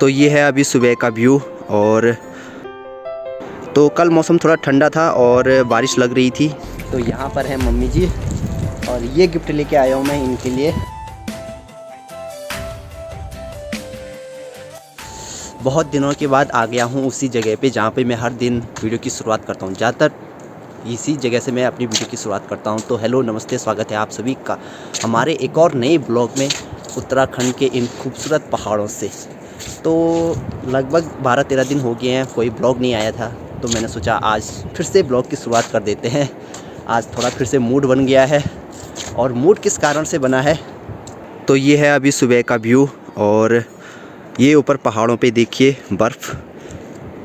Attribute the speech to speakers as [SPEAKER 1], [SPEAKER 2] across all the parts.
[SPEAKER 1] तो ये है अभी सुबह का व्यू। और तो कल मौसम थोड़ा ठंडा था और बारिश लग रही थी। तो यहाँ पर है मम्मी जी और ये गिफ्ट लेके आया हूँ मैं इनके लिए। बहुत दिनों के बाद आ गया हूँ उसी जगह पे जहाँ पे मैं हर दिन वीडियो की शुरुआत करता हूँ। ज़्यादातर इसी जगह से मैं अपनी वीडियो की शुरुआत करता हूँ। तो हेलो नमस्ते, स्वागत है आप सभी का हमारे एक और नए ब्लॉग में उत्तराखंड के इन खूबसूरत पहाड़ों से। तो लगभग 12-13 दिन हो गए हैं कोई ब्लॉग नहीं आया था, तो मैंने सोचा आज फिर से ब्लॉग की शुरुआत कर देते हैं। आज थोड़ा फिर से मूड बन गया है। और मूड किस कारण से बना है, तो ये है अभी सुबह का व्यू। और ये ऊपर पहाड़ों पे देखिए बर्फ़,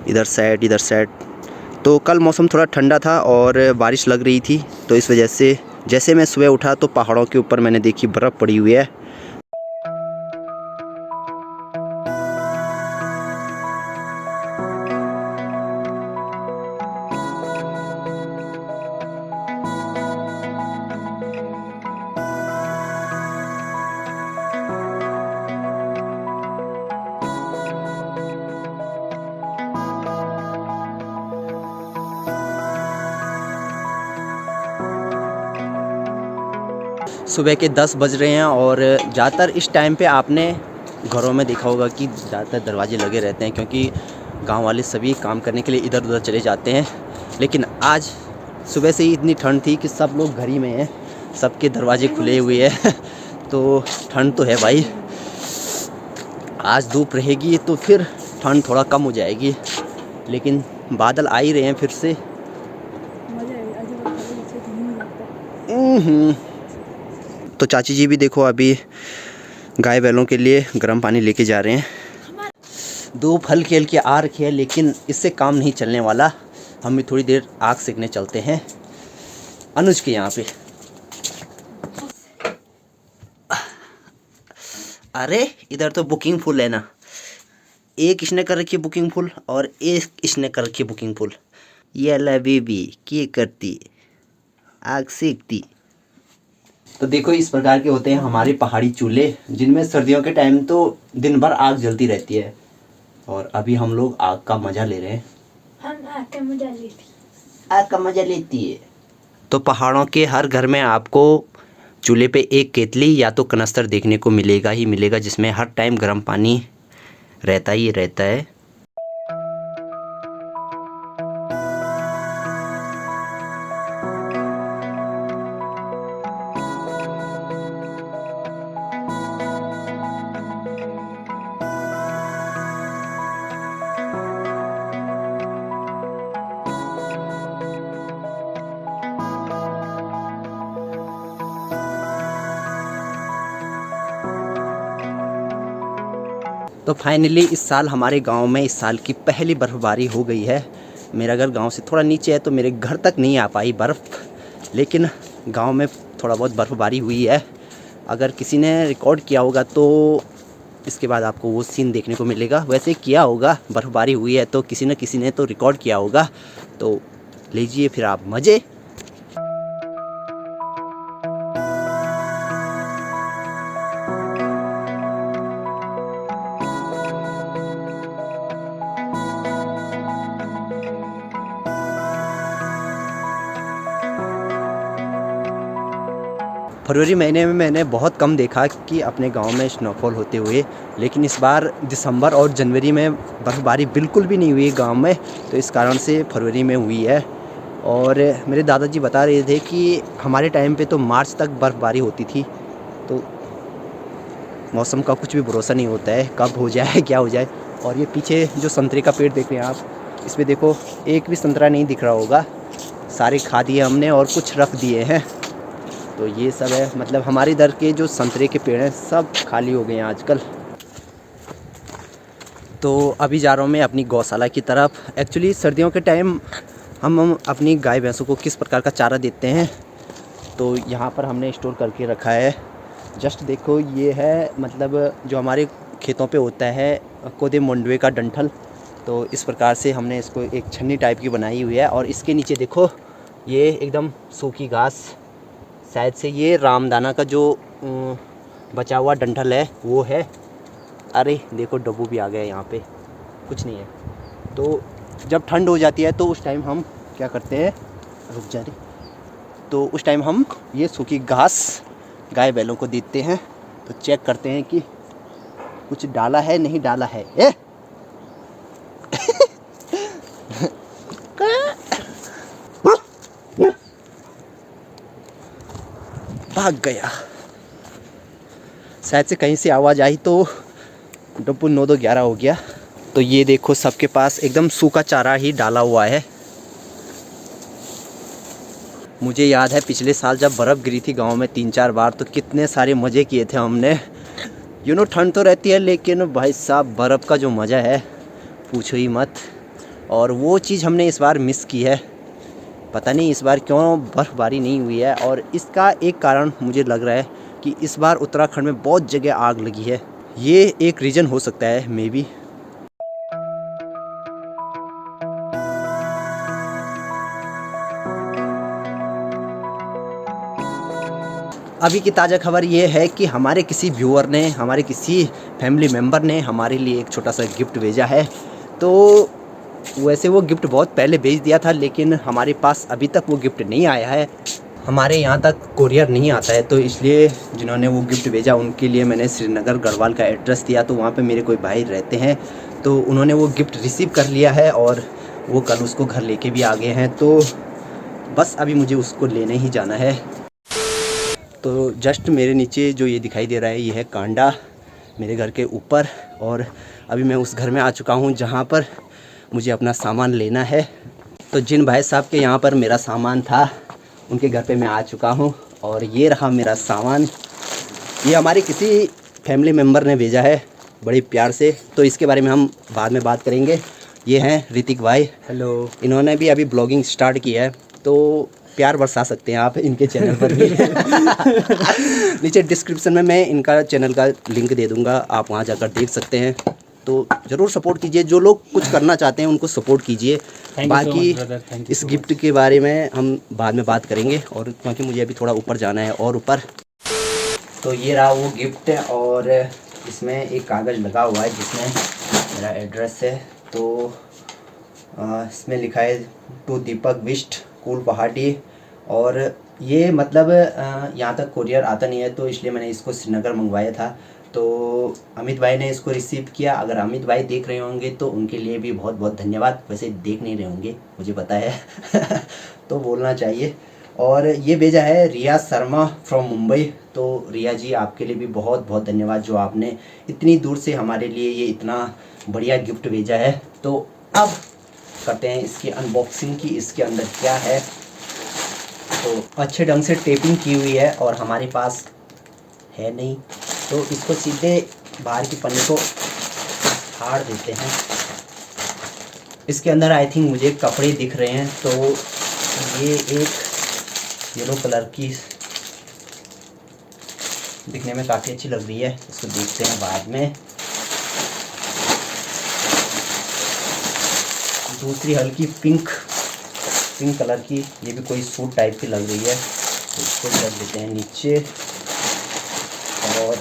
[SPEAKER 1] इधर साइड। तो कल मौसम थोड़ा ठंडा था और बारिश लग रही थी, तो इस वजह से जैसे मैं सुबह उठा तो पहाड़ों के ऊपर मैंने देखी बर्फ़ पड़ी हुई है। सुबह के 10 बज रहे हैं और ज़्यादातर इस टाइम पे आपने घरों में देखा होगा कि ज़्यादातर दरवाजे लगे रहते हैं, क्योंकि गांव वाले सभी काम करने के लिए इधर उधर चले जाते हैं। लेकिन आज सुबह से ही इतनी ठंड थी कि सब लोग घर ही में हैं, सबके दरवाजे खुले हुए हैं। तो ठंड तो है भाई, आज धूप रहेगी तो फिर ठंड थोड़ा कम हो जाएगी, लेकिन बादल आ ही रहे हैं फिर से। तो चाची जी भी देखो अभी गाय बैलों के लिए गर्म पानी लेके जा रहे हैं। धूप हल्की हल्की आ रखी है, लेकिन इससे काम नहीं चलने वाला। हम भी थोड़ी देर आग सेकने चलते हैं अनुज के यहाँ पे। अरे इधर तो बुकिंग फुल है ना, एक इसने कर रखी है बुकिंग फुल और एक इसने कर रखी है बुकिंग फुल। ये ला बेबी क्या करती, आग सेकती। तो देखो इस प्रकार के होते हैं हमारे पहाड़ी चूल्हे, जिनमें सर्दियों के टाइम तो दिन भर आग जलती रहती है। और अभी हम लोग आग का मजा ले रहे हैं।
[SPEAKER 2] हम आग का मजा लेती,
[SPEAKER 1] आग का मजा लेती है। तो पहाड़ों के हर घर में आपको चूल्हे पे एक केतली या तो कनस्तर देखने को मिलेगा ही मिलेगा, जिसमें हर टाइम गर्म पानी रहता ही रहता है। तो फाइनली इस साल हमारे गांव में इस साल की पहली बर्फ़बारी हो गई है। मेरा घर गांव से थोड़ा नीचे है, तो मेरे घर तक नहीं आ पाई बर्फ़, लेकिन गांव में थोड़ा बहुत बर्फ़बारी हुई है। अगर किसी ने रिकॉर्ड किया होगा तो इसके बाद आपको वो सीन देखने को मिलेगा। वैसे किया होगा, बर्फ़बारी हुई है तो किसी न किसी ने तो रिकॉर्ड किया होगा। तो लीजिए फिर आप मज़े। फरवरी महीने में मैंने बहुत कम देखा कि अपने गांव में स्नोफॉल होते हुए, लेकिन इस बार दिसंबर और जनवरी में बर्फ़बारी बिल्कुल भी नहीं हुई गांव में, तो इस कारण से फरवरी में हुई है। और मेरे दादाजी बता रहे थे कि हमारे टाइम पे तो मार्च तक बर्फ़बारी होती थी। तो मौसम का कुछ भी भरोसा नहीं होता है, कब हो जाए क्या हो जाए। और ये पीछे जो संतरे का पेड़ देख रहे हैं आप, इसमें देखो एक भी संतरा नहीं दिख रहा होगा, सारे खा दिए हमने और कुछ रख दिए हैं। तो ये सब है, मतलब हमारे इधर के जो संतरे के पेड़ हैं सब खाली हो गए हैं आजकल। तो अभी जा रहा हूँ मैं अपनी गौशाला की तरफ। एक्चुअली सर्दियों के टाइम हम अपनी गाय भैंसों को किस प्रकार का चारा देते हैं, तो यहाँ पर हमने स्टोर करके रखा है। जस्ट देखो ये है, मतलब जो हमारे खेतों पे होता है कोदे मंडुए का डंठल। तो इस प्रकार से हमने इसको एक छन्नी टाइप की बनाई हुई है, और इसके नीचे देखो ये एकदम सूखी घास, शायद से ये रामदाना का जो बचा हुआ डंठल है वो है। अरे देखो डब्बू भी आ गया यहाँ पे, कुछ नहीं है। तो जब ठंड हो जाती है तो उस टाइम हम क्या करते हैं, रुक जा रही, तो उस टाइम हम ये सूखी घास गाय बैलों को देते हैं। तो चेक करते हैं कि कुछ डाला है नहीं डाला है। ए भाग गया, शायद से कहीं से आवाज़ आई तो डब्बू 9-2-11 हो गया। तो ये देखो सबके पास एकदम सूखा चारा ही डाला हुआ है। मुझे याद है पिछले साल जब बर्फ़ गिरी थी गांव में 3-4 बार, तो कितने सारे मज़े किए थे हमने। ठंड तो रहती है लेकिन भाई साहब बर्फ़ का जो मज़ा है पूछो ही मत। और वो चीज़ हमने इस बार मिस की है, पता नहीं इस बार क्यों बर्फ़बारी नहीं हुई है। और इसका एक कारण मुझे लग रहा है कि इस बार उत्तराखंड में बहुत जगह आग लगी है, ये एक रीज़न हो सकता है मे बी। अभी की ताज़ा खबर ये है कि हमारे किसी व्यूअर ने, हमारे किसी फैमिली मेम्बर ने हमारे लिए एक छोटा सा गिफ्ट भेजा है। तो वैसे वो गिफ्ट बहुत पहले भेज दिया था लेकिन हमारे पास अभी तक वो गिफ्ट नहीं आया है, हमारे यहाँ तक कोरियर नहीं आता है। तो इसलिए जिन्होंने वो गिफ्ट भेजा उनके लिए मैंने श्रीनगर गढ़वाल का एड्रेस दिया। तो वहाँ पे मेरे कोई भाई रहते हैं, तो उन्होंने वो गिफ्ट रिसीव कर लिया है और वो कल उसको घर लेके भी आ गए हैं। तो बस अभी मुझे उसको लेने ही जाना है। तो जस्ट मेरे नीचे जो ये दिखाई दे रहा है ये है कांडा, मेरे घर के ऊपर। और अभी मैं उस घर में आ चुका हूँ जहाँ पर मुझे अपना सामान लेना है। तो जिन भाई साहब के यहाँ पर मेरा सामान था उनके घर पे मैं आ चुका हूँ और ये रहा मेरा सामान। ये हमारे किसी फैमिली मेम्बर ने भेजा है बड़ी प्यार से, तो इसके बारे में हम बाद में बात करेंगे। ये हैं ऋतिक भाई, हेलो। इन्होंने भी अभी ब्लॉगिंग स्टार्ट किया है, तो प्यार बरसा सकते हैं आप इनके चैनल पर भी। नीचे डिस्क्रिप्शन में मैं इनका चैनल का लिंक दे दूँगा, आप वहाँ जाकर देख सकते हैं। तो ज़रूर सपोर्ट कीजिए, जो लोग कुछ करना चाहते हैं उनको सपोर्ट कीजिए। बाकी इस गिफ्ट के बारे में हम बाद में बात करेंगे, और क्योंकि मुझे अभी थोड़ा ऊपर जाना है और ऊपर। तो ये रहा वो गिफ्ट, और इसमें एक कागज़ लगा हुआ है जिसमें मेरा एड्रेस है। तो इसमें लिखा है टू दीपक बिष्ट, कूल पहाड़ी। और ये मतलब यहाँ तक कोरियर आता नहीं है, तो इसलिए मैंने इसको श्रीनगर मंगवाया था। तो अमित भाई ने इसको रिसीव किया। अगर अमित भाई देख रहे होंगे तो उनके लिए भी बहुत बहुत धन्यवाद। वैसे देख नहीं रहे होंगे मुझे पता है तो बोलना चाहिए। और ये भेजा है रिया शर्मा फ्रॉम मुंबई। तो रिया जी आपके लिए भी बहुत बहुत धन्यवाद, जो आपने इतनी दूर से हमारे लिए ये इतना बढ़िया गिफ्ट भेजा है। तो अब करते हैं इसकी अनबॉक्सिंग की, इसके अंदर क्या है। तो अच्छे ढंग से टेपिंग की हुई है और हमारे पास है नहीं, तो इसको सीधे बाहर की पन्नी को फाड़ देते हैं। इसके अंदर आई थिंक मुझे कपड़े दिख रहे हैं। तो ये एक येलो कलर की दिखने में काफ़ी अच्छी लग रही है, इसको देखते हैं बाद में। दूसरी हल्की पिंक कलर की, ये भी कोई सूट टाइप की लग रही है, तो इसको रख देते हैं नीचे। और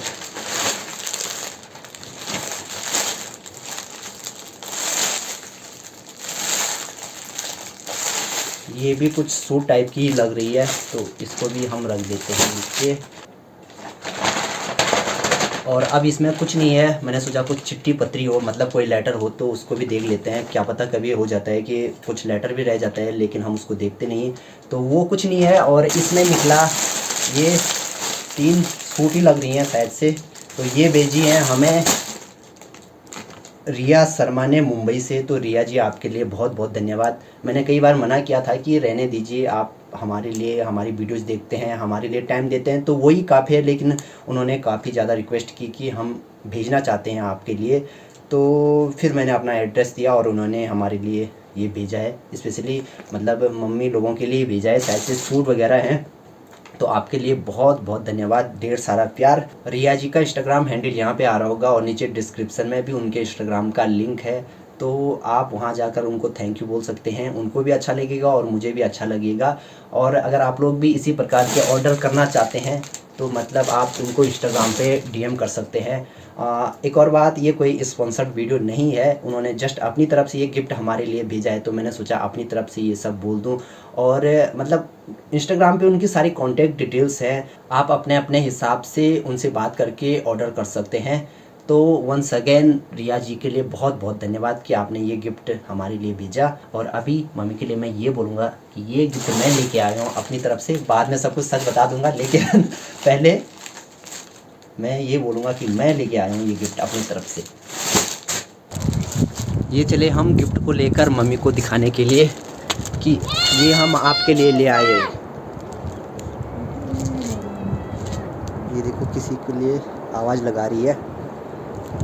[SPEAKER 1] ये भी कुछ सूट टाइप की लग रही है, तो इसको भी हम रख देते हैं नीचे। और अब इसमें कुछ नहीं है, मैंने सोचा कुछ चिट्ठी पत्री हो, मतलब कोई लेटर हो, तो उसको भी देख लेते हैं। क्या पता कभी हो जाता है कि कुछ लेटर भी रह जाता है लेकिन हम उसको देखते नहीं। तो वो कुछ नहीं है। और इसमें निकला ये 3 सूट ही लग रही हैं शायद से। तो ये भेजी हैं हमें रिया शर्मा ने मुंबई से। तो रिया जी आपके लिए बहुत बहुत धन्यवाद। मैंने कई बार मना किया था कि रहने दीजिए, आप हमारे लिए हमारी वीडियोस देखते हैं, हमारे लिए टाइम देते हैं, तो वही काफ़ी है। लेकिन उन्होंने काफ़ी ज़्यादा रिक्वेस्ट की कि हम भेजना चाहते हैं आपके लिए। तो फिर मैंने अपना एड्रेस दिया और उन्होंने हमारे लिए ये भेजा है। स्पेशली मतलब मम्मी लोगों के लिए भेजा है, शायद से सूट वगैरह हैं। तो आपके लिए बहुत बहुत धन्यवाद, ढेर सारा प्यार। रिया जी का इंस्टाग्राम हैंडल यहाँ पे आ रहा होगा और नीचे डिस्क्रिप्शन में भी उनके इंस्टाग्राम का लिंक है। तो आप वहाँ जाकर उनको थैंक यू बोल सकते हैं, उनको भी अच्छा लगेगा और मुझे भी अच्छा लगेगा। और अगर आप लोग भी इसी प्रकार के ऑर्डर करना चाहते हैं तो मतलब आप उनको इंस्टाग्राम पे डीएम कर सकते हैं। एक और बात, ये कोई स्पॉन्सर्ड वीडियो नहीं है, उन्होंने जस्ट अपनी तरफ से ये गिफ्ट हमारे लिए भेजा है, तो मैंने सोचा अपनी तरफ से ये सब बोल दूं। और मतलब इंस्टाग्राम पे उनकी सारी कॉन्टैक्ट डिटेल्स हैं, आप अपने अपने हिसाब से उनसे बात करके ऑर्डर कर सकते हैं। तो वंस अगेन रिया जी के लिए बहुत बहुत धन्यवाद कि आपने ये गिफ्ट हमारे लिए भेजा। और अभी मम्मी के लिए मैं ये बोलूँगा कि ये गिफ्ट मैं लेके आया हूँ अपनी तरफ से, बाद में सब कुछ सच बता दूँगा, लेकिन पहले मैं ये बोलूँगा कि मैं लेके आया हूँ ये गिफ्ट अपनी तरफ से। ये चले हम गिफ्ट को लेकर मम्मी को दिखाने के लिए कि ये हम आपके लिए ले आए हैं। ये देखो किसी के लिए आवाज़ लगा रही है।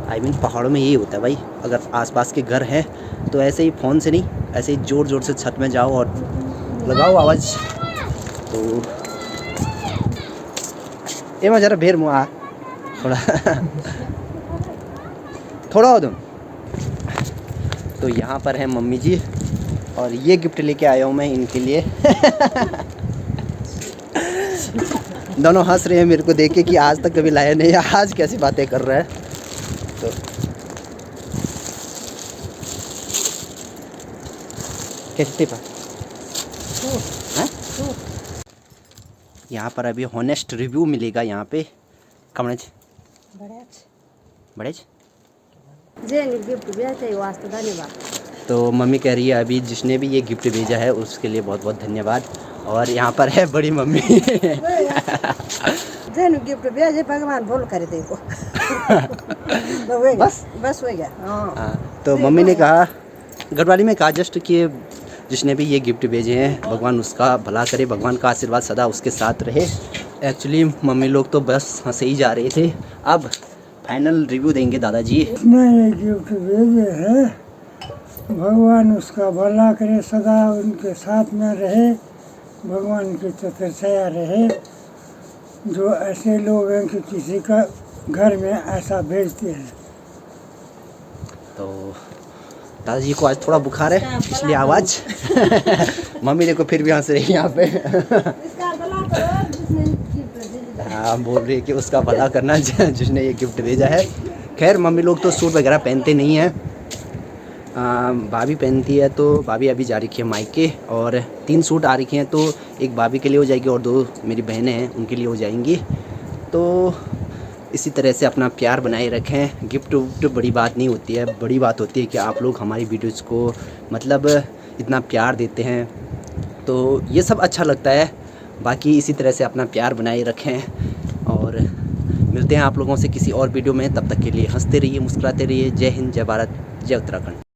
[SPEAKER 1] आई मीन पहाड़ों में यही होता है भाई, अगर आसपास के घर हैं तो ऐसे ही फ़ोन से नहीं, ऐसे ही ज़ोर ज़ोर से छत में जाओ और लगाओ आवाज़। तो ये मैं ज़रा भेर मुँह थोड़ा थोड़ा हो तुम। तो यहाँ पर है मम्मी जी और ये गिफ्ट लेके आया हूँ मैं इनके लिए। दोनों हंस रहे हैं मेरे को देख के कि आज तक कभी लाया नहीं, आज कैसी बातें कर रहा है। तो कैसे पर यहाँ पर अभी हॉनेस्ट रिव्यू मिलेगा यहाँ पे। कमरेज बड़ेज तो मम्मी कह रही है अभी जिसने भी ये गिफ्ट भेजा है उसके लिए बहुत बहुत धन्यवाद। और यहाँ पर है बड़ी मम्मी।
[SPEAKER 3] गिफ्ट भेजे भगवान भूल करे देखो। बस हो गया।
[SPEAKER 1] हाँ, तो मम्मी ने कहा, घरवाली में कहा जस्ट कि जिसने भी ये गिफ्ट भेजे हैं भगवान उसका भला करे, भगवान का आशीर्वाद सदा उसके साथ रहे। एक्चुअली मम्मी लोग तो बस हंसे ही जा रहे थे। अब फाइनल रिव्यू देंगे दादाजी।
[SPEAKER 3] इसने ये गिफ्ट भेजे हैं, भगवान उसका भला करे, सदा उनके साथ में रहे, भगवान की तपस्या रहे। जो ऐसे लोग हैं कि किसी का घर में ऐसा भेजते हैं।
[SPEAKER 1] तो दादाजी को आज थोड़ा बुखार है इसलिए आवाज़ मम्मी देखो फिर भी हंस रही है यहाँ पे। हाँ, बोल रही है कि उसका भला करना जिसने ये गिफ्ट भेजा है। खैर मम्मी लोग तो सूट वगैरह पहनते नहीं हैं, भाभी पहनती है, तो भाभी अभी जा रखी है मायके और 3 सूट आ रखी हैं, तो एक भाभी के लिए हो जाएगी और 2 मेरी बहनें हैं उनके लिए हो जाएंगी। तो इसी तरह से अपना प्यार बनाए रखें। गिफ्ट विफ्ट बड़ी बात नहीं होती है, बड़ी बात होती है कि आप लोग हमारी वीडियोज़ को मतलब इतना प्यार देते हैं, तो ये सब अच्छा लगता है। बाकी इसी तरह से अपना प्यार बनाए रखें और मिलते हैं आप लोगों से किसी और वीडियो में। तब तक के लिए हंसते रहिए, मुस्कुराते रहिए। जय हिंद, जय भारत, जय उत्तराखंड।